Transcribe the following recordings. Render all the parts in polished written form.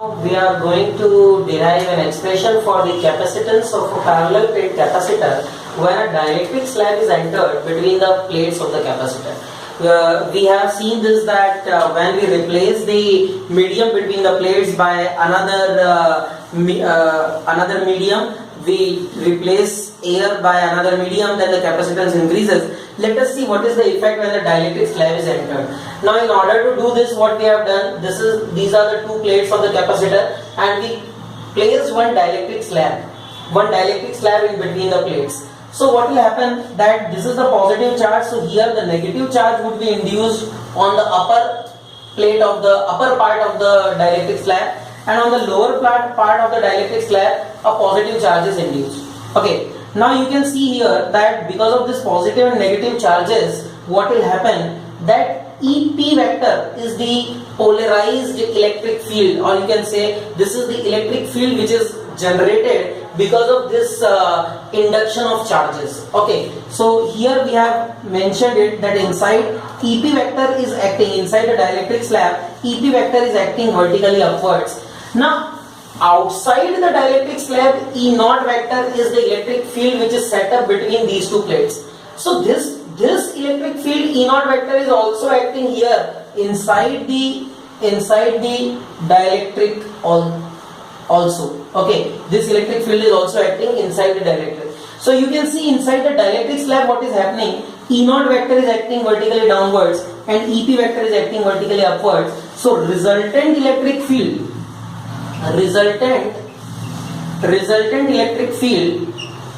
We are going to derive an expression for the capacitance of a parallel plate capacitor when a dielectric slab is entered between the plates of the capacitor. We have seen this that when we replace the medium between the plates by another medium, we replace air by another medium, then the capacitance increases. Let us see what is the effect when the dielectric slab is entered. Now in order to do this, what we have done, these are the two plates of the capacitor, and we place one dielectric slab in between the plates. So what will happen, that this is the positive charge, so here the negative charge would be induced on the upper part of the dielectric slab, and on the lower part of the dielectric slab a positive charge is induced. Okay, now you can see here that because of this positive and negative charges, what will happen, that EP vector is the polarized electric field, or you can say this is the electric field which is generated because of this induction of charges. Okay, so here we have mentioned it that inside EP vector is acting inside the dielectric slab, EP vector is acting vertically upwards. Now outside the dielectric slab, E naught vector is the electric field which is set up between these two plates. So this electric field E naught vector is also acting here inside the dielectric also. Okay, this electric field is also acting inside the dielectric. So you can see inside the dielectric slab what is happening, E naught vector is acting vertically downwards and EP vector is acting vertically upwards. So resultant electric field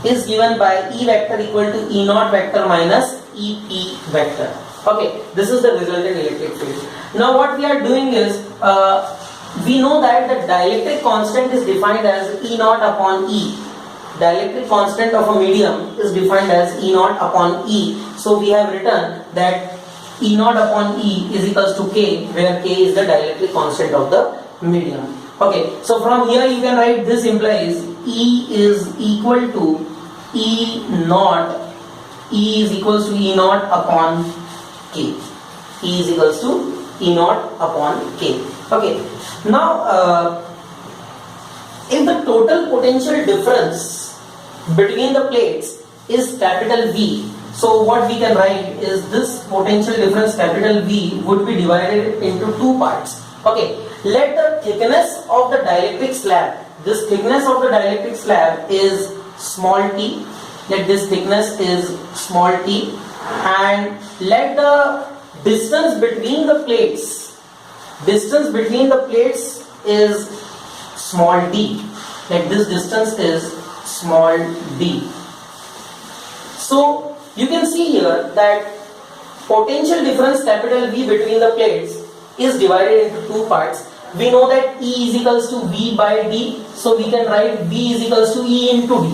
is given by E vector equal to E naught vector minus EP vector. Okay, this is the resultant electric field. Now what we are doing is, we know that the dielectric constant is defined as E naught upon E. Dielectric constant of a medium is defined as E naught upon E. So we have written that E naught upon E is equals to K, where K is the dielectric constant of the medium. Okay, so from here you can write this implies E is equal to E is equals to E naught upon K. E is equals to E naught upon K. Okay, now if the total potential difference between the plates is capital V, so what we can write is this potential difference capital V would be divided into two parts. Okay, let the thickness of the dielectric slab, this thickness of the dielectric slab is small t, let this thickness is small t, and let the distance between the plates is small d, let this distance is small d. So you can see here that potential difference capital V between the plates is divided into two parts. We know that E is equals to V by D, so we can write V is equals to E into D.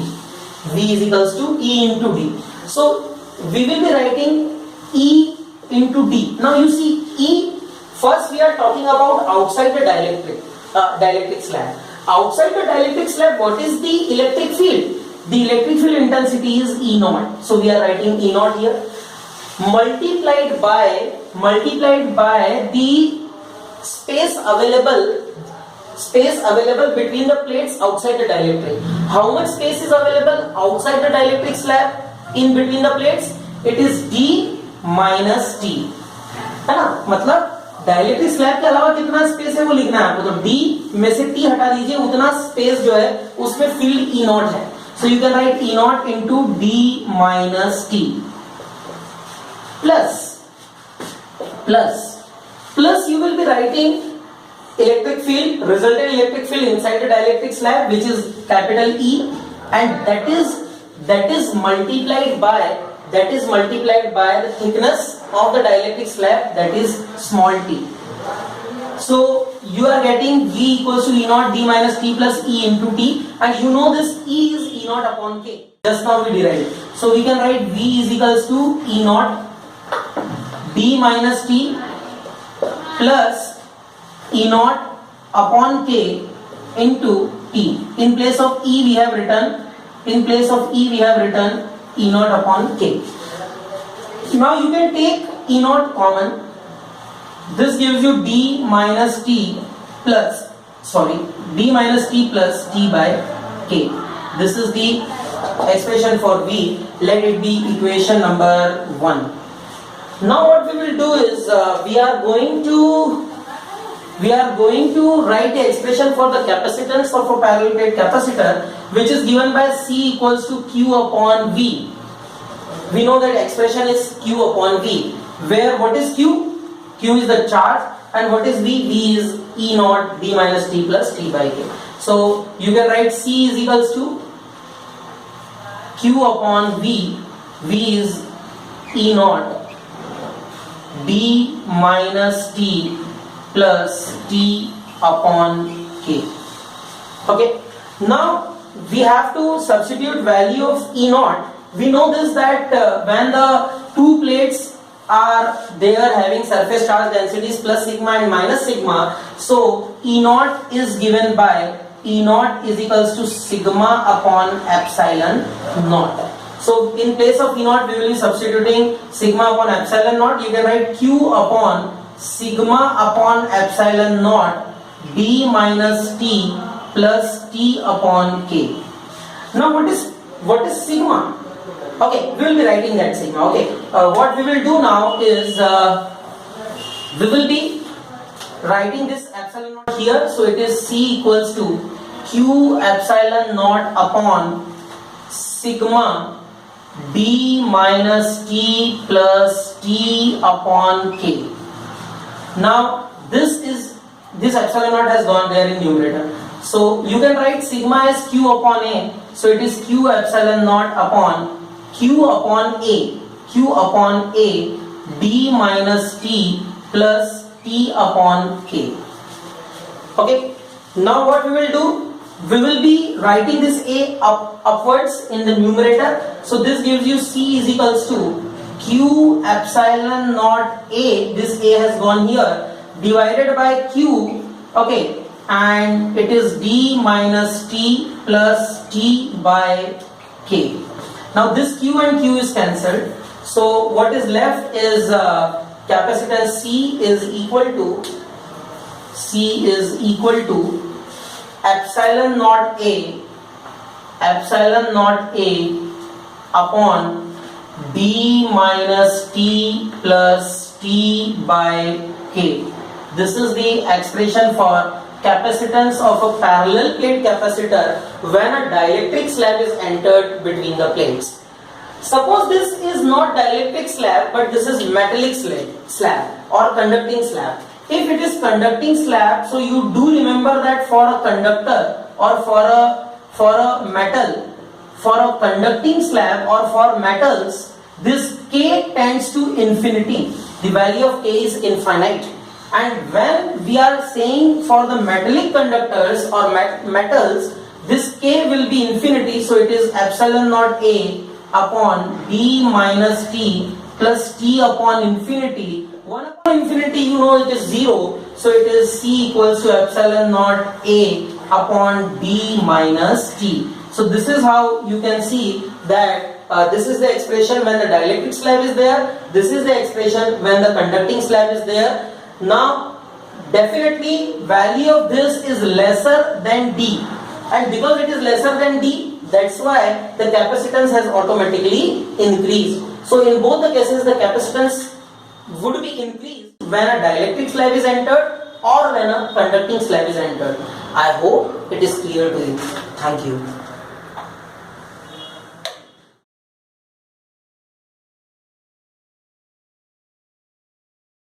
V is equals to E into D. So we will be writing E into D. Now you see E, first we are talking about outside the dielectric slab. Outside the dielectric slab, what is the electric field? The electric field intensity is E naught. So we are writing E naught here. Multiplied by the space available between the plates outside the dielectric. How much space is available outside the dielectric slab in between the plates? It is D minus T, है ना? मतलब dielectric slab के अलावा कितना space है वो लिखना है आपको, तो D में से T हटा दीजिए, उतना स्पेस जो है उसमें फील्ड E नॉट है. So you can write E naught into D minus T plus you will be writing electric field, resultant electric field inside the dielectric slab, which is capital E, and that is multiplied by the thickness of the dielectric slab, that is small t. So you are getting V equals to E naught D minus T plus E into T, and you know this E is E naught upon K. Just now we derived. So we can write V is equals to E naught D minus T plus E naught upon K into T. In place of E we have written E naught upon K. Now you can take E naught common. This gives you D minus T plus d minus t plus t by k. This is the expression for V. Let it be equation number 1. Now what we will do is we are going to write the expression for the capacitance of a parallel plate capacitor, which is given by C equals to Q upon V. We know that expression is Q upon V, where what is Q? Q is the charge, and what is V? V is E naught d minus t plus t by k. So you can write C is equals to Q upon V. V is E naught d minus t plus t upon k. Okay. Now we have to substitute value of E naught. We know this that when the two plates are there having surface charge densities plus sigma and minus sigma, so E naught is given by E naught is equals to sigma upon epsilon naught. So in place of E naught we will be substituting sigma upon epsilon naught. You can write Q upon sigma upon epsilon naught d minus t plus t upon k. Now what is sigma? Okay, we will be writing that sigma. Okay, what we will do now is we will be writing this epsilon naught here. So it is C equals to Q epsilon naught upon sigma d minus t plus t upon k. Now this epsilon naught has gone there in numerator. So you can write sigma as Q upon A. So it is Q epsilon naught upon Q upon A d minus t plus t upon k. Okay. Now what we will do? We will be writing this A upwards in the numerator. So this gives you C is equals to Q epsilon naught A. This A has gone here, divided by Q. Okay. And it is d minus t plus t by k. Now this Q and Q is cancelled. So what is left is capacitance C is equal to epsilon naught A upon d minus t plus t by k. This is the expression for capacitance of a parallel plate capacitor when a dielectric slab is entered between the plates. Suppose this is not dielectric slab, but this is metallic slab or conducting slab. If it is conducting slab, so you do remember that for a conductor or for a conducting slab or for metals, this K tends to infinity. The value of K is infinite. And when we are saying for the metallic conductors or metals, this K will be infinity. So it is epsilon naught A upon d minus t plus t upon infinity. 1 upon infinity, you know it is 0. So it is C equals to epsilon naught A upon d minus t. So this is how you can see that this is the expression when the dielectric slab is there. This is the expression when the conducting slab is there. Now definitely value of this is lesser than D, and because it is lesser than D, that's why the capacitance has automatically increased. So in both the cases the capacitance would be increased when a dielectric slab is entered or when a conducting slab is entered. I hope it is clear to you. Thank you.